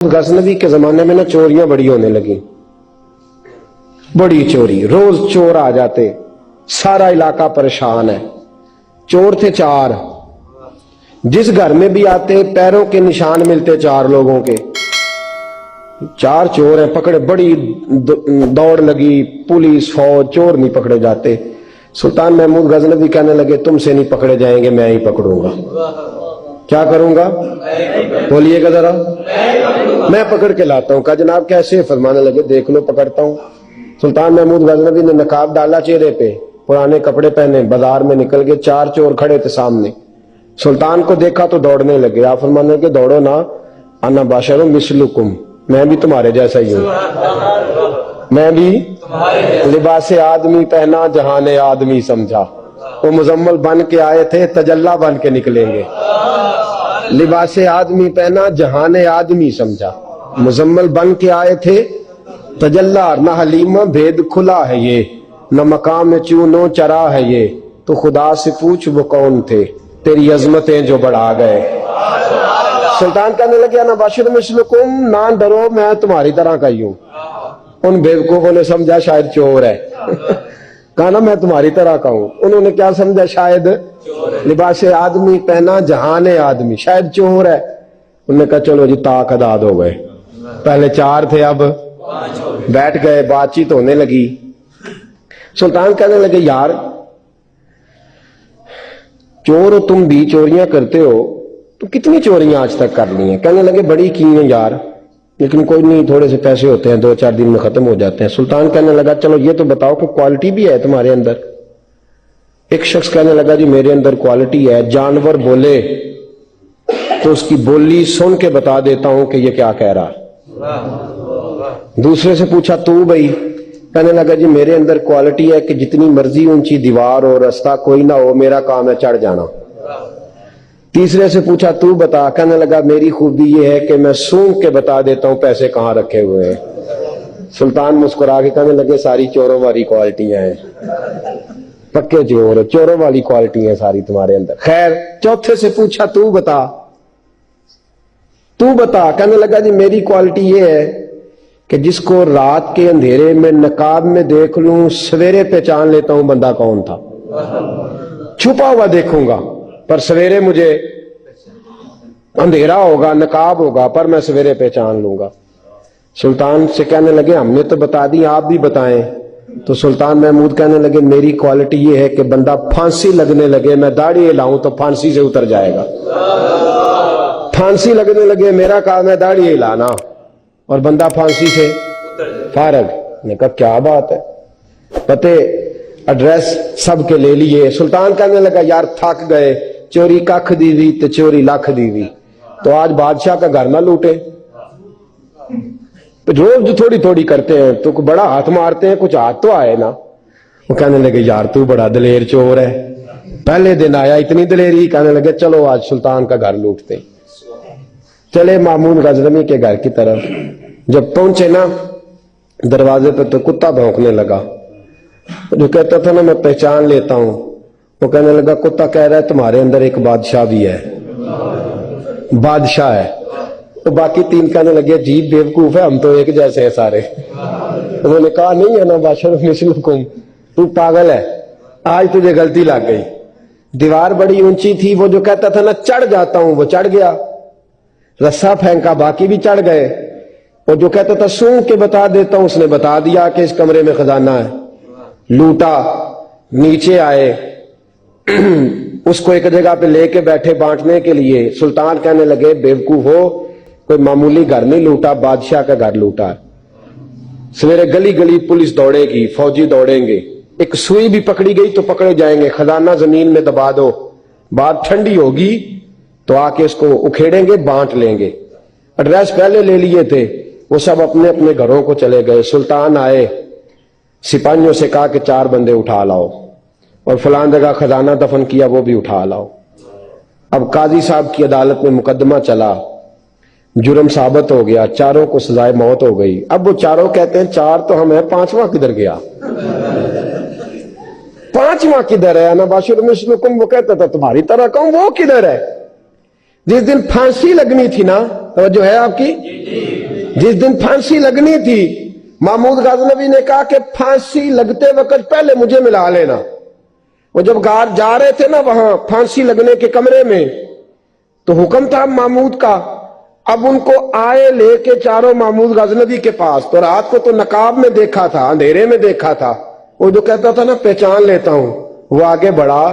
गजनवी के जमाने में ना चोरियां बड़ी होने लगी, बड़ी चोरी, रोज चोर आ जाते, सारा इलाका परेशान है। चोर थे चार, जिस घर में भी आते पैरों के निशान मिलते चार लोगों के। चार चोर हैं, पकड़े, बड़ी दौड़ लगी, पुलिस फौज, चोर नहीं पकड़े जाते। सुल्तान महमूद गजनवी कहने लगे तुमसे नहीं पकड़े जाएंगे, मैं ही पकड़ूंगा। क्या करूंगा? बोलिएगा जरा। मैं पकड़ के लाता हूं। कहा जनाब कैसे? फरमाने लगे देख लो पकड़ता हूं। सुल्तान महमूद गजनवी ने नकाब डाला चेहरे पे, पुराने कपड़े पहने, बाजार में निकल गए। चार चोर खड़े थे सामने। सुल्तान को देखा तो दौड़ने लगे। आप फरमाने लगे दौड़ो ना, अन्ना बाशरुम मिसलुकुम, मैं भी तुम्हारे जैसा ही हूं, मैं भी लिबासे आदमी पहना जहाने आदमी समझा। वो मुजम्मल बन के आए थे, तजल्ला बन के निकलेंगे। लिबासे आदमी पहना जहाने आदमी समझा, मुजम्मल बन के आए थे, तजल्ला। न हलीमा भेद खुला है ये, न मकाम चूनो चरा है ये, तो खुदा से पूछ वो कौन थे, तेरी अजमतें जो बढ़ा गए। सुल्तान कहने लगे ना बाशिर मिसलुकुम, ना डरो, मैं तुम्हारी तरह का ही हूं। उन बेवकूफों ने समझा शायद चोर है। कहा ना मैं तुम्हारी तरह का हूं। उन्होंने क्या समझा? शायद लिबासे आदमी पहना जहाने आदमी, शायद चोर है। उन्होंने कहा चलो जी ताक अदाद हो गए। पहले चार थे, अब बैठ गए, बातचीत होने लगी। सुल्तान कहने लगे यार चोर हो तुम भी, चोरियां करते हो, तो कितनी चोरियां आज तक कर ली हैं? कहने लगे बड़ी की हैं यार, लेकिन कोई नहीं, थोड़े से पैसे होते हैं, 2-4 दिन में खत्म हो जाते हैं। सुल्तान कहने लगा चलो ये तो बताओ कि क्वालिटी भी है तुम्हारे अंदर। एक शख्स कहने लगा जी मेरे अंदर क्वालिटी है, जानवर बोले तो उसकी बोली सुन के बता देता हूं कि ये क्या कह रहा है। दूसरे से पूछा तू भाई? कहने लगा जी मेरे अंदर क्वालिटी है कि जितनी मर्जी ऊंची दीवार और रास्ता कोई ना हो, मेरा काम है चढ़ जाना। तीसरे से पूछा तू बता? कहने लगा मेरी खूबी ये है कि मैं सूंघ के बता देता हूं पैसे कहां रखे हुए हैं। सुल्तान मुस्कुरा के कहने लगे सारी चोरों वाली क्वालिटियां हैं, पक्के चोर, चोरों वाली क्वालिटी है सारी तुम्हारे अंदर। खैर चौथे से पूछा तू बता, तू बता? कहने लगा जी मेरी क्वालिटी ये है कि जिसको रात के अंधेरे में नकाब में देख लूं, सवेरे पहचान लेता हूं बंदा कौन था। छुपा हुआ देखूंगा पर सवेरे मुझे, अंधेरा होगा, नकाब होगा, पर मैं सवेरे पहचान लूंगा। सुल्तान से कहने लगे हमने तो बता दी, आप भी बताएं। तो सुल्तान महमूद कहने लगे मेरी क्वालिटी ये है कि बंदा फांसी लगने लगे, मैं दाढ़ी हिलाऊं तो फांसी से उतर जाएगा। फांसी लगने लगे, मेरा काम है दाढ़ी हिलाना, और बंदा फांसी से फारग। ने कहा क्या बात है, पते एड्रेस सबके ले लिए। सुल्तान कहने लगा यार थक गए, चोरी कख दीवी तो चोरी लख दीवी, तो आज बादशाह का घर ना लूटे। तो रोज थोड़ी थोड़ी करते हैं तो बड़ा हाथ मारते हैं, कुछ हाथ तो आए ना। वो कहने लगे यार तू बड़ा दलेर चोर है, पहले दिन आया इतनी दलेरी। कहने लगे चलो आज सुल्तान का घर लूटते। चले महमूद गजनवी के घर की तरफ। जब पहुंचे ना दरवाजे पर तो कुत्ता भौंकने लगा। जो कहता था ना मैं पहचान लेता हूं, वो कहने लगा कुत्ता कह रहा है तुम्हारे अंदर एक बादशाह भी है, बादशाह है। तो बाकी तीन कहने लगे अजीब बेवकूफ है, हम तो एक जैसे हैं सारे। उन्होंने कहा नहीं है ना बादशाह मिसलुकुम, तू पागल है, आज तुझे गलती लग गई। दीवार बड़ी ऊंची थी, वो जो कहता था ना चढ़ जाता हूं वो चढ़ गया, रस्सा फेंका बाकी भी चढ़ गए। वो जो कहता था सूंघ के बता देता हूं, उसने बता दिया कि इस कमरे में खजाना है। लूटा, नीचे आए, उसको एक जगह पे लेके बैठे बांटने के लिए। सुल्तान कहने लगे बेवकूफ हो, कोई मामूली घर नहीं लूटा, बादशाह का घर लूटा। सवेरे गली गली पुलिस दौड़ेगी, फौजी दौड़ेंगे, एक सुई भी पकड़ी गई तो पकड़े जाएंगे, खजाना जमीन में दबा दो, बात ठंडी होगी तो आके इसको उखेड़ेंगे, बांट लेंगे। एड्रेस पहले ले लिए थे, वो सब अपने अपने घरों को चले गए। सुल्तान आए, सिपाहियों से कहा कि 4 बंदे उठा लाओ, और फलान जगह खजाना दफन किया वो भी उठा लाओ। अब काजी साहब की अदालत में मुकदमा चला, जुर्म साबित हो गया, चारों को सजाए मौत हो गई। अब वो चारों कहते हैं 4 तो हम है, 5वां किधर गया? 5वां किधर है? ना बाशिर मिसलुकुम, वो कहता था तुम्हारी तरह कहूं, वो किधर है? जिस दिन फांसी लगनी थी ना, तो जो है आपकी, जिस दिन फांसी लगनी थी, महमूद गजनवी ने कहा कि फांसी लगते वक्त पहले मुझे मिला लेना। वो जब जा रहे थे ना वहां फांसी लगने के कमरे में, तो हुक्म था महमूद का, अब उनको आए लेके चारों महमूद गजनवी के पास। तो रात को तो नकाब में देखा था, अंधेरे में देखा था, वो जो कहता था ना पहचान लेता हूं, वो आगे बढ़ा,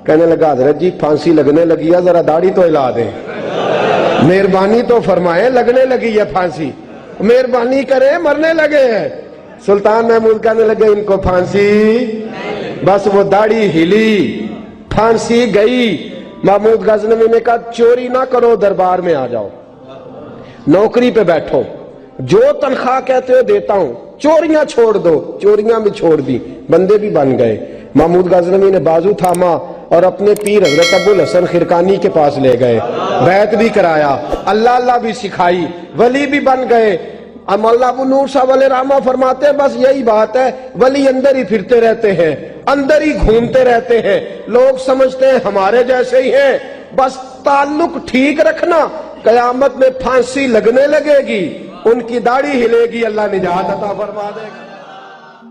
कहने लगा हजरत जी फांसी लगने लगी है, जरा दाढ़ी तो हिला दे, मेहरबानी तो फरमाए, लगने लगी है फांसी, मेहरबानी करे, मरने लगे हैं। सुल्तान महमूद कहने लगे इनको फांसी, बस वो दाढ़ी हिली, फांसी गई। महमूद गजनवी ने कहा चोरी ना करो, दरबार में आ जाओ, नौकरी पे बैठो, जो तनख्वाह कहते हो देता हूं, चोरियां छोड़ दो। चोरियां भी छोड़ दी, बंदे भी बन गए। महमूद गजनवी ने बाजू थामा और अपने पीर हजरत अबुल हसन खिरकानी के पास ले गए, बैत भी कराया, अल्लाह अल्लाह भी सिखाई, वली भी बन गए। मौला अबू नूर साहब वाले रामा फरमाते हैं बस यही बात है, वली अंदर ही फिरते रहते हैं, अंदर ही घूमते रहते हैं, लोग समझते हैं हमारे जैसे ही हैं, बस ताल्लुक ठीक रखना, कयामत में फांसी लगने लगेगी, उनकी दाढ़ी हिलेगी, अल्लाह निजात अता फरमा देगा।